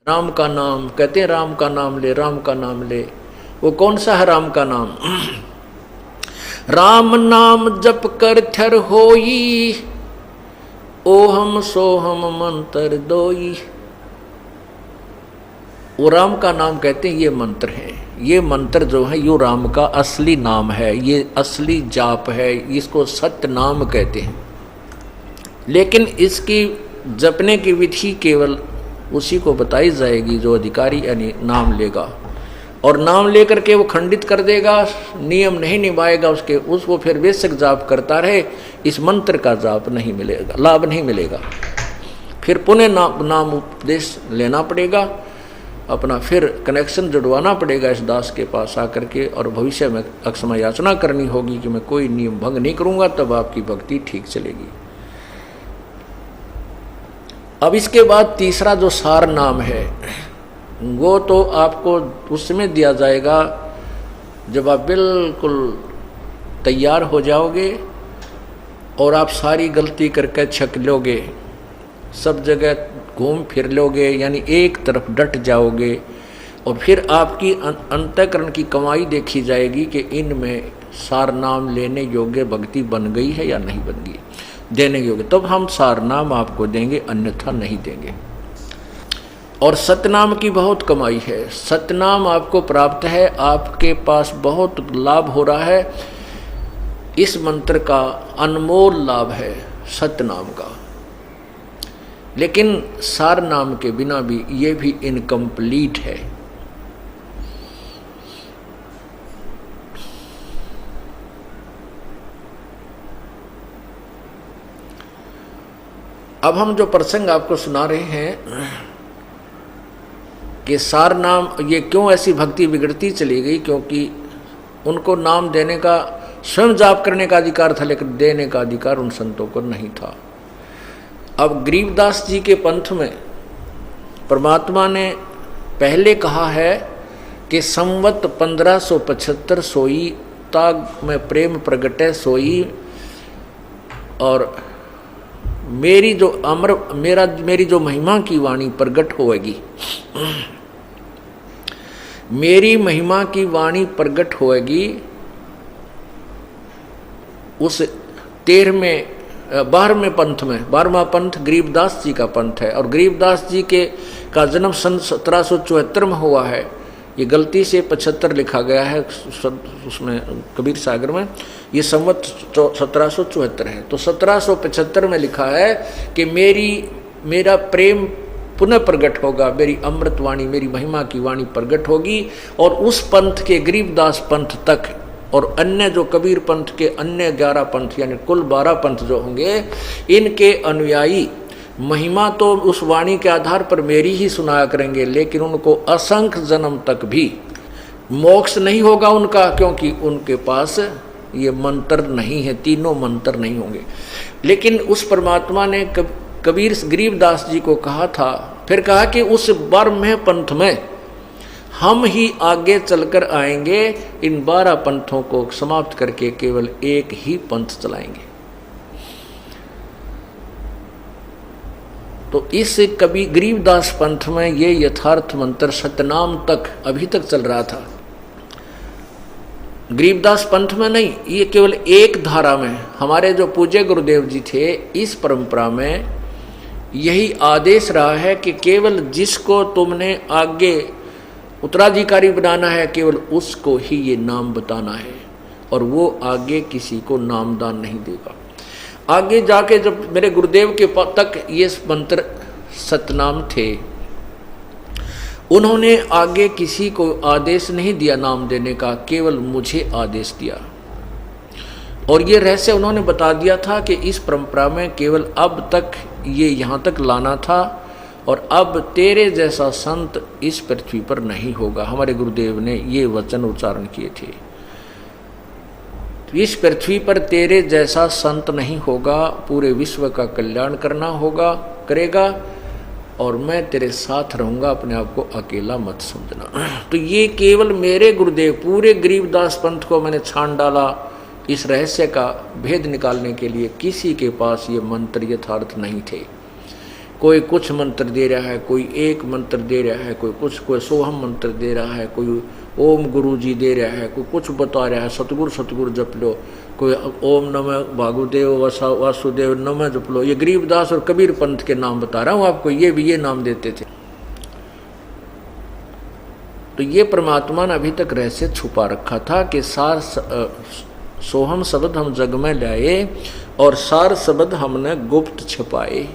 राम का नाम कहते हैं, राम का नाम ले, राम का नाम ले। वो कौन सा है राम का नाम? राम नाम जप कर थर होई, ओहम सोहम मंत्र दोई। वो राम का नाम कहते हैं, ये मंत्र है। ये मंत्र जो है यो राम का असली नाम है, ये असली जाप है, इसको सत्य नाम कहते हैं। लेकिन इसकी जपने की विधि केवल उसी को बताई जाएगी जो अधिकारी यानी नाम लेगा, और नाम लेकर के वो खंडित कर देगा, नियम नहीं निभाएगा उसके, उसको फिर बेशक जाप करता रहे, इस मंत्र का जाप नहीं मिलेगा, लाभ नहीं मिलेगा। फिर पुनः नाम उपदेश लेना पड़ेगा, अपना फिर कनेक्शन जुड़वाना पड़ेगा इस दास के पास आकर के, और भविष्य में अक्षमा याचना करनी होगी कि मैं कोई नियम भंग नहीं करूँगा, तब आपकी भक्ति ठीक चलेगी। अब इसके बाद तीसरा जो सार नाम है वो तो आपको उसमें दिया जाएगा जब आप बिल्कुल तैयार हो जाओगे और आप सारी गलती करके छक लोगे, सब जगह घूम फिर लोगे, यानी एक तरफ डट जाओगे, और फिर आपकी अंतःकरण की कमाई देखी जाएगी कि इनमें सार नाम लेने योग्य भक्ति बन गई है या नहीं बन गई, देने योग्य, तब हम सार नाम आपको देंगे, अन्यथा नहीं देंगे। और सतनाम की बहुत कमाई है, सतनाम आपको प्राप्त है, आपके पास बहुत लाभ हो रहा है, इस मंत्र का अनमोल लाभ है सतनाम का। लेकिन सार नाम के बिना भी ये भी इनकम्प्लीट है। अब हम जो प्रसंग आपको सुना रहे हैं कि सार नाम, ये क्यों ऐसी भक्ति बिगड़ती चली गई, क्योंकि उनको नाम देने का, स्वयं जाप करने का अधिकार था, लेकिन देने का अधिकार उन संतों को नहीं था। अब गरीबदास जी के पंथ में परमात्मा ने पहले कहा है कि संवत 1575 सोई, ताग में प्रेम प्रगटे सोई, और मेरी जो मेरी जो महिमा की वाणी प्रगट होएगी, मेरी महिमा की वाणी प्रगट होएगी, उस 12वें पंथ में, 12वां पंथ गरीबदास जी का पंथ है, और गरीबदास जी का जन्म सन 1774 में हुआ है। ये गलती से 75 लिखा गया है उसमें कबीर सागर में, ये संवत 1774 है। तो 1775 में लिखा है कि मेरा प्रेम पुनः प्रकट होगा, मेरी अमृतवाणी, मेरी महिमा की वाणी प्रकट होगी, और उस पंथ के गरीबदास पंथ तक और अन्य जो कबीर पंथ के अन्य 11 पंथ यानी कुल 12 पंथ जो होंगे, इनके अनुयायी महिमा तो उस वाणी के आधार पर मेरी ही सुनाया करेंगे, लेकिन उनको असंख्य जन्म तक भी मोक्ष नहीं होगा उनका, क्योंकि उनके पास ये मंत्र नहीं है, तीनों मंत्र नहीं होंगे। लेकिन उस परमात्मा ने कबीर गरीबदास जी को कहा था, फिर कहा कि उस 12वें पंथ में हम ही आगे चलकर आएंगे, इन 12 पंथों को समाप्त करके केवल एक ही पंथ चलाएंगे। तो इस कभी गरीबदास पंथ में ये यथार्थ मंत्र सतनाम तक अभी तक चल रहा था। गरीबदास पंथ में नहीं, ये केवल एक धारा में हमारे जो पूज्य गुरुदेव जी थे, इस परंपरा में यही आदेश रहा है कि केवल जिसको तुमने आगे उत्तराधिकारी बनाना है, केवल उसको ही ये नाम बताना है, और वो आगे किसी को नामदान नहीं देगा। आगे जाके जब मेरे गुरुदेव के तक ये मंत्र सतनाम थे, उन्होंने आगे किसी को आदेश नहीं दिया नाम देने का, केवल मुझे आदेश दिया। और ये रहस्य उन्होंने बता दिया था कि इस परंपरा में केवल अब तक ये यहाँ तक लाना था, और अब तेरे जैसा संत इस पृथ्वी पर नहीं होगा। हमारे गुरुदेव ने ये वचन उच्चारण किए थे, इस पृथ्वी पर तेरे जैसा संत नहीं होगा, पूरे विश्व का कल्याण करना होगा, करेगा, और मैं तेरे साथ रहूँगा, अपने आप को अकेला मत समझना। तो ये केवल मेरे गुरुदेव, पूरे गरीबदास पंथ को मैंने छान डाला इस रहस्य का भेद निकालने के लिए। किसी के पास ये मंत्र यथार्थ नहीं थे, कोई कुछ मंत्र दे रहा है, कोई एक मंत्र दे रहा है, कोई कुछ, कोई सोहम मंत्र दे रहा है, कोई ओम गुरु जी दे रहा है, कोई कुछ बता रहा है, सतगुरु सतगुरु जप लो, कोई ओम नमः भागुदेव वासुदेव नमः जप लो। ये गरीबदास और कबीर पंथ के नाम बता रहा हूँ आपको, ये भी ये नाम देते थे। तो ये परमात्मा ने अभी तक रहस्य छुपा रखा था कि सार सोहम शब्द हम जग में लाए और सार शब्द हमने गुप्त छुपाए।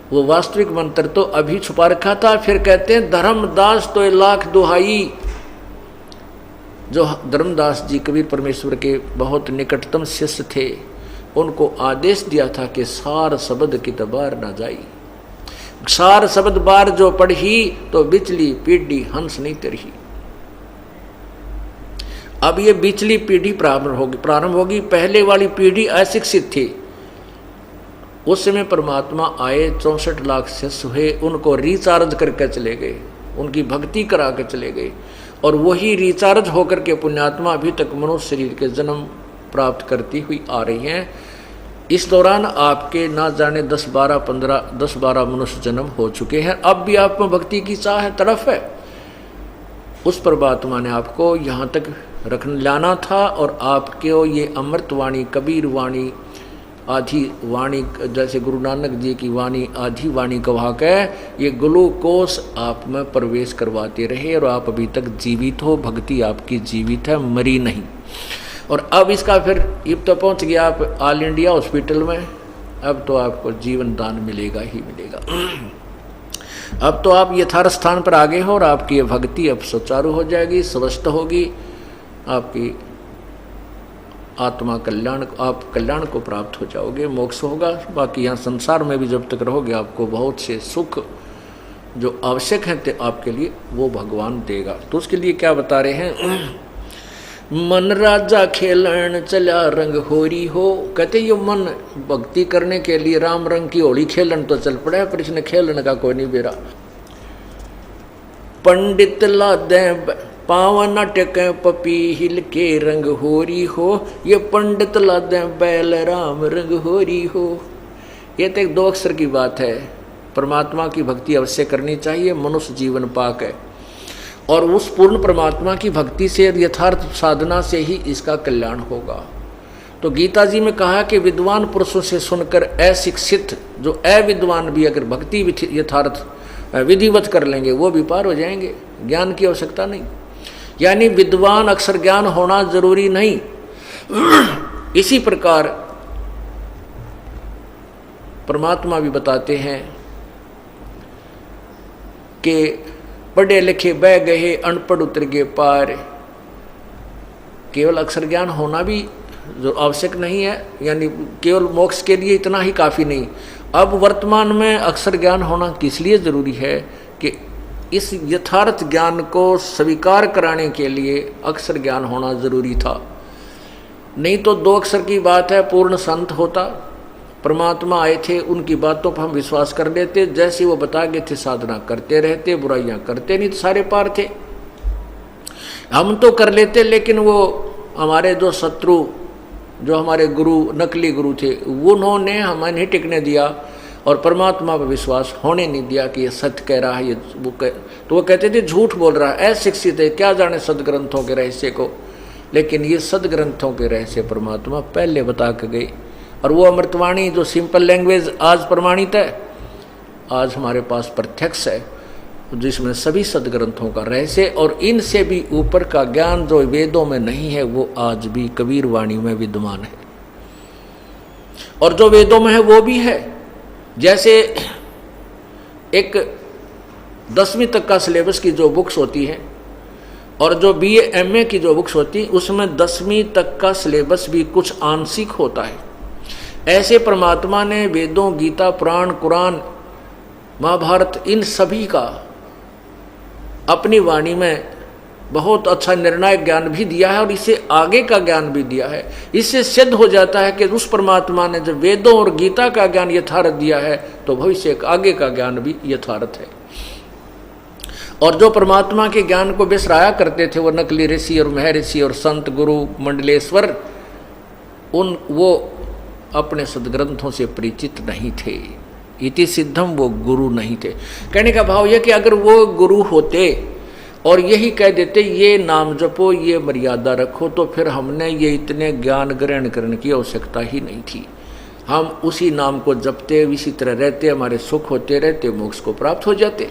वो वास्तविक मंत्र तो अभी छुपा रखा था। फिर कहते हैं धर्मदास तो लाख दुहाई, जो धर्मदास जी कबीर परमेश्वर के बहुत निकटतम शिष्य थे, उनको आदेश दिया था कि सार शब्द की तबार ना जाई, सार शब्द बार जो पढ़ी तो बिचली पीढ़ी हंस नहीं तरही। अब ये बिचली पीढ़ी प्रारंभ होगी। पहले वाली पीढ़ी अशिक्षित थी, उस समय परमात्मा आए, 64 लाख शिष्य हुए, उनको रिचार्ज करके चले गए, उनकी भक्ति करा के चले गए, और वही रिचार्ज होकर के पुण्यात्मा अभी तक मनुष्य शरीर के जन्म प्राप्त करती हुई आ रही हैं। इस दौरान आपके ना जाने 10-12 मनुष्य जन्म हो चुके हैं। अब भी आप में भक्ति की चाह है, तड़फ है, उस परमात्मा ने आपको यहाँ तक लाना था। और आपके ये अमृत वाणी, कबीर वाणी, आधी वाणी, जैसे गुरु नानक जी की वाणी आधी वाणी कहा के, ये ग्लूकोस आप में प्रवेश करवाते रहे और आप अभी तक जीवित हो, भक्ति आपकी जीवित है, मरी नहीं। और अब इसका फिर अब तो पहुंच गया आप ऑल इंडिया हॉस्पिटल में, अब तो आपको जीवन दान मिलेगा ही मिलेगा। अब तो आप यथार्थ स्थान पर आगे हो और आपकी ये भक्ति अब सुचारू हो जाएगी, स्वस्थ होगी, आपकी आत्मा कल्याण, आप कल्याण को प्राप्त हो जाओगे, मोक्ष होगा। बाकी यहाँ संसार में भी जब तक रहोगे आपको बहुत से सुख जो आवश्यक हैं तो आपके लिए वो भगवान देगा। तो उसके लिए क्या बता रहे हैं, मन राजा खेलन चला रंग होरी हो। कहते ये मन भक्ति करने के लिए राम रंग की होली खेलन तो चल पड़ा है, पर इसने खेलन का कोई नहीं बेरा। पंडित लादे पावन टेके पपी हिल के रंग होरी हो, ये पंडित लादे बैल राम रंग होरी हो। ये तो एक 2 अक्षर की बात है। परमात्मा की भक्ति अवश्य करनी चाहिए, मनुष्य जीवन पाक है, और उस पूर्ण परमात्मा की भक्ति से यथार्थ साधना से ही इसका कल्याण होगा। तो गीता जी में कहा कि विद्वान पुरुषों से सुनकर अशिक्षित जो अविद्वान भी अगर भक्ति यथार्थ विधिवत कर लेंगे वो भी पार हो जाएंगे, ज्ञान की आवश्यकता नहीं। यानी विद्वान अक्षर ज्ञान होना जरूरी नहीं। इसी प्रकार परमात्मा भी बताते हैं कि पढ़े लिखे बह गए अनपढ़ उतर गए पार। केवल अक्षर ज्ञान होना भी जो आवश्यक नहीं है, यानी केवल मोक्ष के लिए इतना ही काफ़ी नहीं। अब वर्तमान में अक्षर ज्ञान होना किस लिए ज़रूरी है कि इस यथार्थ ज्ञान को स्वीकार कराने के लिए अक्षर ज्ञान होना ज़रूरी था। नहीं तो 2 अक्षर की बात है, पूर्ण संत होता, परमात्मा आए थे, उनकी बातों पर हम विश्वास कर लेते, जैसे वो बता गए थे साधना करते रहते, बुराइयां करते नहीं तो सारे पार थे। हम तो कर लेते, लेकिन वो हमारे जो शत्रु, जो हमारे गुरु, नकली गुरु थे, उन्होंने हमें नहीं टिकने दिया और परमात्मा पर विश्वास होने नहीं दिया कि ये सत्य कह रहा है। तो वो कहते थे झूठ बोल रहा है, अशिक्षित है, क्या जाने सदग्रंथों के रहस्य को। लेकिन ये सदग्रंथों के रहस्य परमात्मा पहले बता के गए, और वो अमृतवाणी जो सिंपल लैंग्वेज आज प्रमाणित है, आज हमारे पास प्रत्यक्ष है, जिसमें सभी सदग्रंथों का रहस्य और इनसे भी ऊपर का ज्ञान जो वेदों में नहीं है वो आज भी कबीर वाणी में विद्यमान है। और जो वेदों में है वो भी है। जैसे एक 10वीं तक का सिलेबस की जो बुक्स होती हैं और जो BA MA की जो बुक्स होती हैं, उसमें 10वीं तक का सिलेबस भी कुछ आंशिक होता है। ऐसे परमात्मा ने वेदों, गीता, पुराण, कुरान, महाभारत, इन सभी का अपनी वाणी में बहुत अच्छा निर्णायक ज्ञान भी दिया है और इससे आगे का ज्ञान भी दिया है। इससे सिद्ध हो जाता है कि उस परमात्मा ने जब वेदों और गीता का ज्ञान यथार्थ दिया है तो भविष्य का आगे का ज्ञान भी यथार्थ है। और जो परमात्मा के ज्ञान को बिसराया करते थे वो नकली ऋषि और महर्षि और संत, गुरु, मंडलेश्वर, वो अपने सदग्रंथों से परिचित नहीं थे। इति सिद्धम, वो गुरु नहीं थे। कहने का भाव यह कि अगर वो गुरु होते और यही कह देते ये नाम जपो, ये मर्यादा रखो, तो फिर हमने ये इतने ज्ञान ग्रहण करने की आवश्यकता ही नहीं थी। हम उसी नाम को जपते, इसी तरह रहते, हमारे सुख होते रहते, मोक्ष को प्राप्त हो जाते।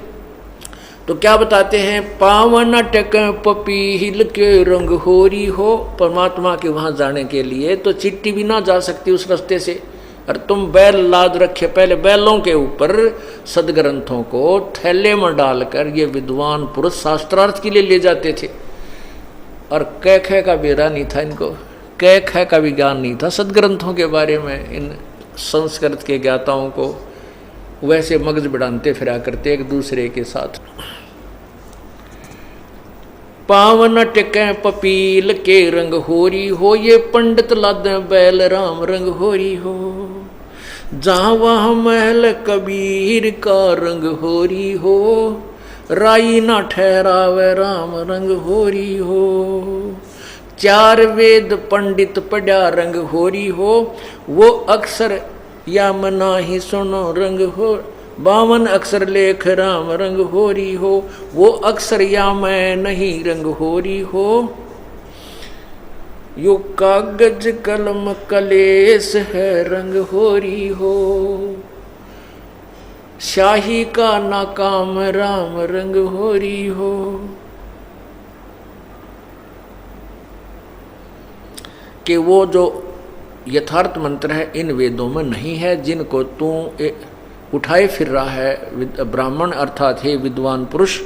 तो क्या बताते हैं, पावन टक पपीहिल के रंग होरी हो। परमात्मा के वहां जाने के लिए तो चिट्ठी भी ना जा सकती उस रास्ते से। और तुम बैल लाद रखे, पहले बैलों के ऊपर सदग्रंथों को थैले में डालकर ये विद्वान पुरुष शास्त्रार्थ के लिए ले जाते थे। और कै खे का बेरा नहीं था इनको, कै खे का भी ज्ञान नहीं था सदग्रंथों के बारे में। इन संस्कृत के ज्ञाताओं को वैसे मगज बढ़ाते फिरा करते एक दूसरे के साथ। पावन टिके पपील के रंग होरी हो, ये पंडित लादे बैल राम रंग होरी हो। जहाँ वहाँ महल कबीर का रंग होरी हो, राई ना ठहरावे राम रंग होरी हो। चार वेद पंडित पढ़ा रंग होरी हो, वो अक्षर या मना ही सुनो रंग हो। 52 अक्षर लेख राम रंग होरी हो, वो अक्षर या मैं नहीं रंग होरी हो। यो कागज कलम कलेस है रंग होरी हो, शाही का नाकाम राम रंग होरी हो। कि वो जो यथार्थ मंत्र है इन वेदों में नहीं है, जिनको तू उठाए फिर रहा है ब्राह्मण अर्थात हे विद्वान पुरुष,